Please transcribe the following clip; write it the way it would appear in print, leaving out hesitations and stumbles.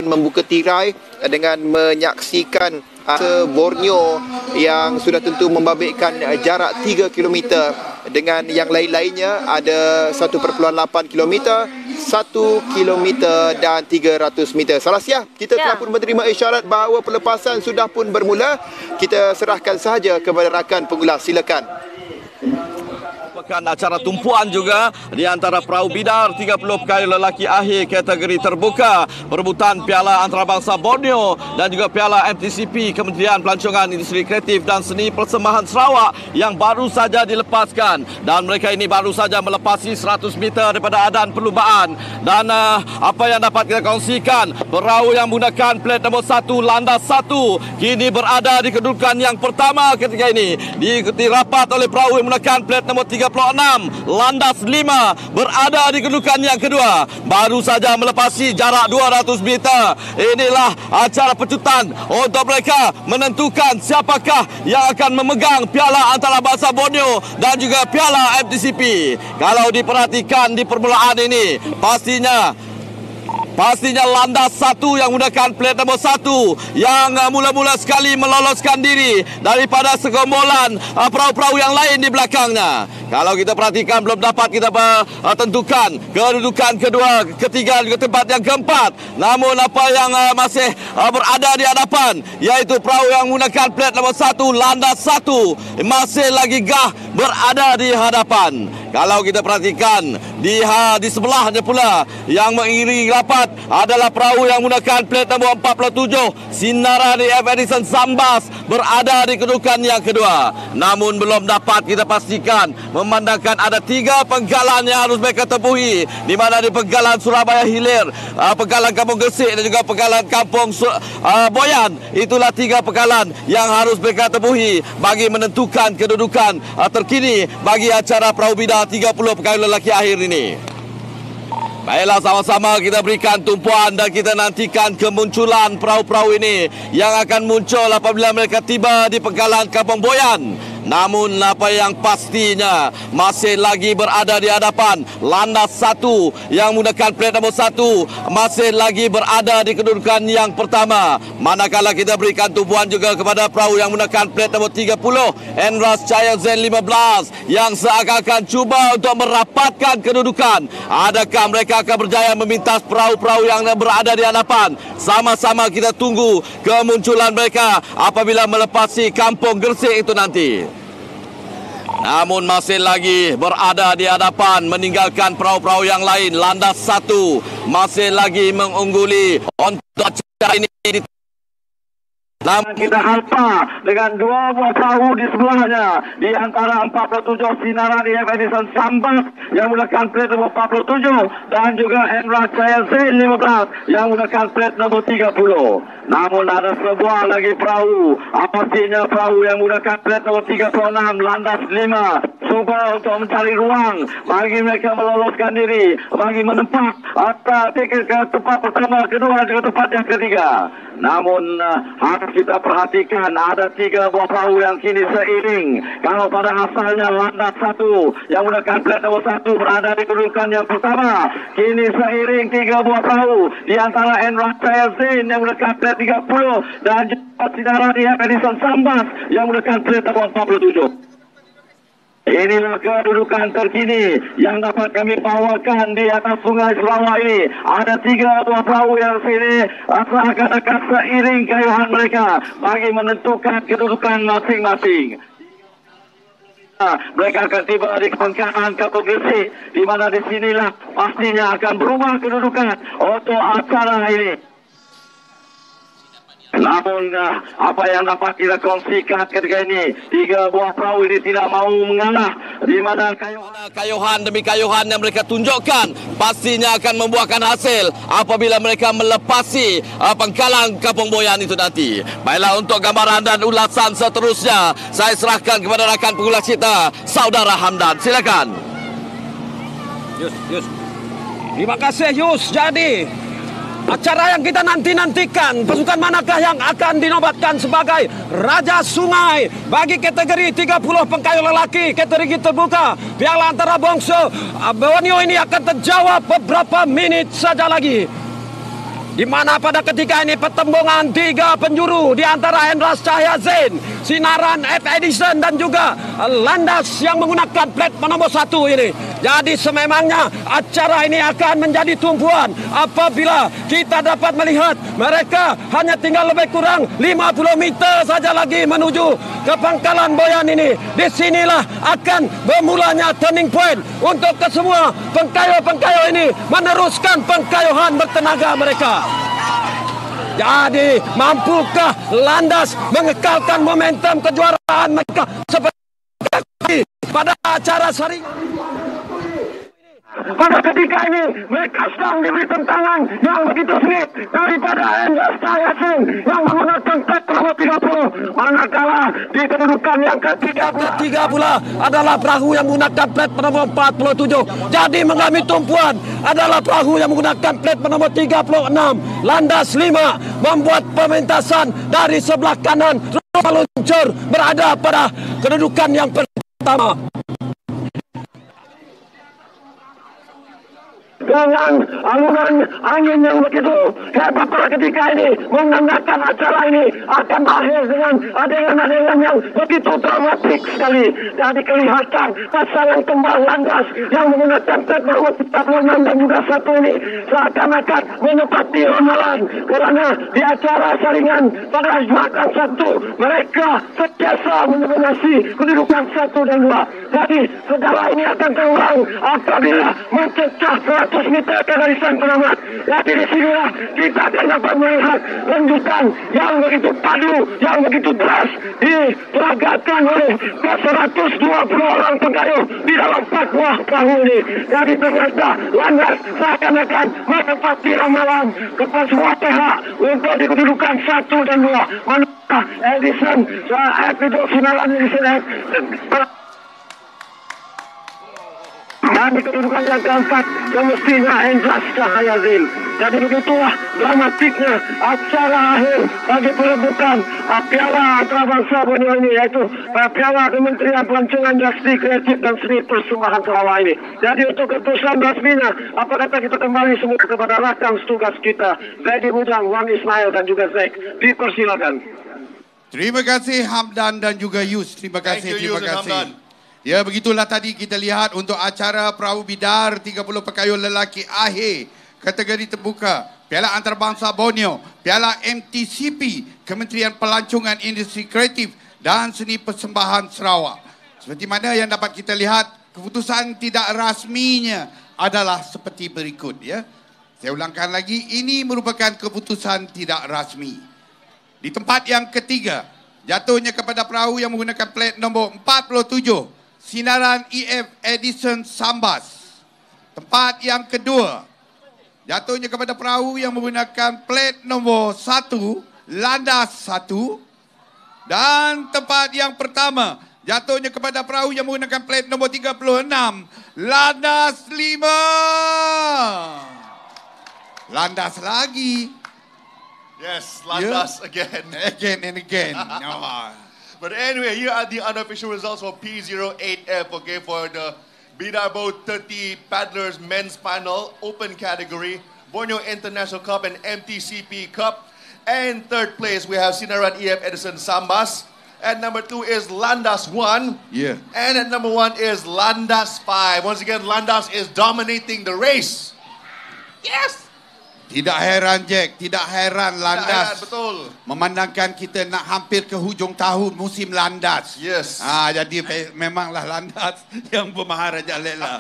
membuka tirai dengan menyaksikan Borneo yang sudah tentu membabitkan jarak 3 km dengan yang lain-lainnya ada 1.8 km, 1 km dan 300 meter. Salasia, kita telah pun menerima isyarat bahawa pelepasan sudah pun bermula. Kita serahkan sahaja kepada rakan pengulas. Silakan. Acara tumpuan juga di antara perahu bidar 30 pekayu lelaki akhir kategori terbuka perebutan Piala Antarabangsa Borneo dan juga Piala MTCP Kementerian Pelancongan Industri Kreatif dan Seni Persembahan Sarawak yang baru saja dilepaskan, dan mereka ini baru saja melepasi 100 meter daripada adan perlumbaan. Dan apa yang dapat kita kongsikan, perahu yang menggunakan plat nombor 1 landas 1 kini berada di kedudukan yang pertama ketika ini, diikuti rapat oleh perahu yang menggunakan plat nombor 36 landas 5 berada di kedudukan yang kedua, baru saja melepasi jarak 200 meter. Inilah acara pecutan untuk mereka menentukan siapakah yang akan memegang Piala Antarabangsa Borneo dan juga Piala MTCP. Kalau diperhatikan di permulaan ini, pastinya landas 1 yang menggunakan plat nombor 1 yang mula-mula sekali meloloskan diri daripada segerombolan perahu-perahu yang lain di belakangnya. Kalau kita perhatikan, belum dapat kita tentukan kedudukan kedua, ketiga, juga tempat yang keempat. Namun apa yang masih berada di hadapan, iaitu perahu yang menggunakan plat nombor 1 landas 1 masih lagi gah berada di hadapan. Kalau kita perhatikan di sebelahnya pula yang mengiringi rapat adalah perahu yang menggunakan plat nombor 47 Sinarani F. Edison Sambas berada di kedudukan yang kedua. Namun belum dapat kita pastikan, memandangkan ada 3 penggalan yang harus mereka tempuhi, di mana di penggalan Surabaya Hilir, penggalan Kampung Gresik dan juga penggalan Kampung Boyan. Itulah 3 penggalan yang harus mereka tempuhi bagi menentukan kedudukan terkini bagi acara perahu bidar 30 pekayu lelaki akhir ini. Baiklah, sama-sama kita berikan tumpuan dan kita nantikan kemunculan perahu-perahu ini yang akan muncul apabila mereka tiba di penggalan Kampung Boyan. Namun apa yang pastinya masih lagi berada di hadapan landas 1 yang menggunakan plat nombor 1 masih lagi berada di kedudukan yang pertama. Manakala kita berikan tumpuan juga kepada perahu yang menggunakan plat nombor 30 Enras Cahaya Zen 15 yang seakan-akan cuba untuk merapatkan kedudukan. Adakah mereka akan berjaya memintas perahu-perahu yang berada di hadapan? Sama-sama kita tunggu kemunculan mereka apabila melepasi Kampung Gresik itu nanti. Namun masih lagi berada di hadapan meninggalkan perahu-perahu yang lain. Landas 1 masih lagi mengungguli untuk acara ini. Namun kita hantar dengan 2 buah perahu di sebelahnya, di antara 47 Sinaran F. Edison Sambas yang menggunakan plat nomor 47 dan juga Enras Cahaya Z 15 yang menggunakan plat nomor 30. Namun ada sebuah lagi perahu, pastinya perahu yang menggunakan plat nomor 36 landas 5 cuba untuk mencari ruang bagi mereka meloloskan diri, bagi menempat atau ke tempat pertama, kedua dan tempat yang ketiga. Namun harus kita perhatikan ada 3 buah perahu yang kini seiring. Kalau pada asalnya landas 1 yang menggunakan plat nomor 1 berada di kedudukan yang pertama, kini seiring 3 buah perahu di antara Enras Cahaya Zain yang menggunakan plat 30 dan Sinarani F. Edison Sambas yang menggunakan plat nomor 47. Inilah kedudukan terkini yang dapat kami bawakan di atas sungai Sarawak ini. Ada 3 buah perahu yang sini akan seiring kayuhan mereka bagi menentukan kedudukan masing-masing. Mereka akan tiba di pengkalan Kampung Gresik, di mana di sinilah pastinya akan berubah kedudukan untuk acara ini. Namun apa yang dapat kita kongsikan ketika ini, 3 buah perahu ini tidak mau mengalah, di mana kayuhan demi kayuhan yang mereka tunjukkan pastinya akan membuahkan hasil apabila mereka melepasi pangkalan Kampung Boyan itu nanti. Baiklah, untuk gambaran dan ulasan seterusnya saya serahkan kepada rakan pengulas kita, Saudara Hamdan. Silakan. Yus. Terima kasih Yus. Jadi acara yang kita nantikan, pasukan manakah yang akan dinobatkan sebagai Raja Sungai bagi kategori 30 pengkayu lelaki kategori terbuka Piala Antarabangsa Borneo ini akan terjawab beberapa menit saja lagi. di mana pada ketika ini pertembungan 3 penjuru di antara Endras Cahaya Zain, Sinaran F. Edison dan juga Landas yang menggunakan plat nomor 1 ini. Jadi sememangnya acara ini akan menjadi tumpuan apabila kita dapat melihat mereka hanya tinggal lebih kurang 50 meter saja lagi menuju ke Pangkalan Boyan ini. Disinilah akan bermulanya turning point untuk kesemua pengkayuh-pengkayuh ini meneruskan pengkayuhan bertenaga mereka. Jadi, mampukah Landas mengekalkan momentum kejuaraan mereka seperti pada acara saring? Pada ketika ini mereka sedang diberi tentangan yang begitu sengit daripada Endras Cahaya Zain yang menggunakan plat nomor 30, manakala di kedudukan yang ke-30 pula adalah perahu yang menggunakan plat nomor 47. Jadi mengalami tumpuan adalah perahu yang menggunakan plat nomor 36. Landas 5 membuat pementasan dari sebelah kanan. Peluncur berada pada kedudukan yang pertama. Dengan alunan angin yang begitu hebat pada ketika ini menandakan acara ini akan berakhir dengan adegan-adegan yang begitu dramatik sekali. Jadi kelihatan pasangan kembar Landas yang menggunakan plat nomor 46 dan juga 1 ini seakan-akan menepati ramalan, kerana di acara saringan pada Jumat 1 mereka sentiasa mendominasi kedudukan 1 dan 2. Jadi segala ini akan terulang apabila mencecah 100 meter ke garisan penamat. Jadi di sinilah kita akan dapat melihat renjutan yang begitu padu, yang begitu deras diperagakan oleh 120 orang pengayuh di dalam 4 buah perahu ini. Jadi ternyata Landas seakan-akan menepati ramalan kepada semua pihak untuk di kedudukan 1 dan 2. Manakala Edison Edison Sinaran Edison dan di kedudukan yang keempat semestinya Endras Cahaya Zain. Jadi begitulah dramatiknya acara akhir bagi perebutan piala antarabangsa Borneo ini, yaitu piala Kementerian Pelancongan Industri Kreatif dan Seni Persembahan Sarawak ini. Jadi untuk keputusan resminya, apa kata kita kembali semua kepada rakan tugas kita, Zaidi Mudang, Wan Ismail dan juga Zaik. Dipersilakan. Terima kasih Hamdan dan juga Yus. Terima kasih. Terima kasih. Ya, begitulah tadi kita lihat untuk acara Perahu Bidar 30 pekayuh lelaki akhir kategori terbuka Piala Antarabangsa Borneo, Piala MTCP, Kementerian Pelancongan Industri Kreatif dan Seni Persembahan Sarawak. Seperti mana yang dapat kita lihat, keputusan tidak rasminya adalah seperti berikut, ya. Saya ulangkan lagi, ini merupakan keputusan tidak rasmi. Di tempat yang ketiga, jatuhnya kepada perahu yang menggunakan plat nombor 47, Sinaran EF Edison Sambas. Tempat yang kedua, jatuhnya kepada perahu yang menggunakan plat nombor 1, Landas 1. Dan tempat yang pertama, jatuhnya kepada perahu yang menggunakan plat nombor 36, Landas 5. Landas lagi. Yes, Landas again. Again and again. No. But anyway, here are the unofficial results for P08F, okay, for the Bidar Boat 30 Paddlers Men's Final, Open Category, Borneo International Cup and MTCP Cup. And third place, we have Sinaran EF Edison Sambas. At number 2 is Landas 1. Yeah. And at number 1 is Landas 5. Once again, Landas is dominating the race. Yes! Tidak heran Jack, tidak heran Landas. Betul. Memandangkan kita nak hampir ke hujung tahun musim Landas. Yes. Jadi memanglah Landas yang bermaharaja Lela.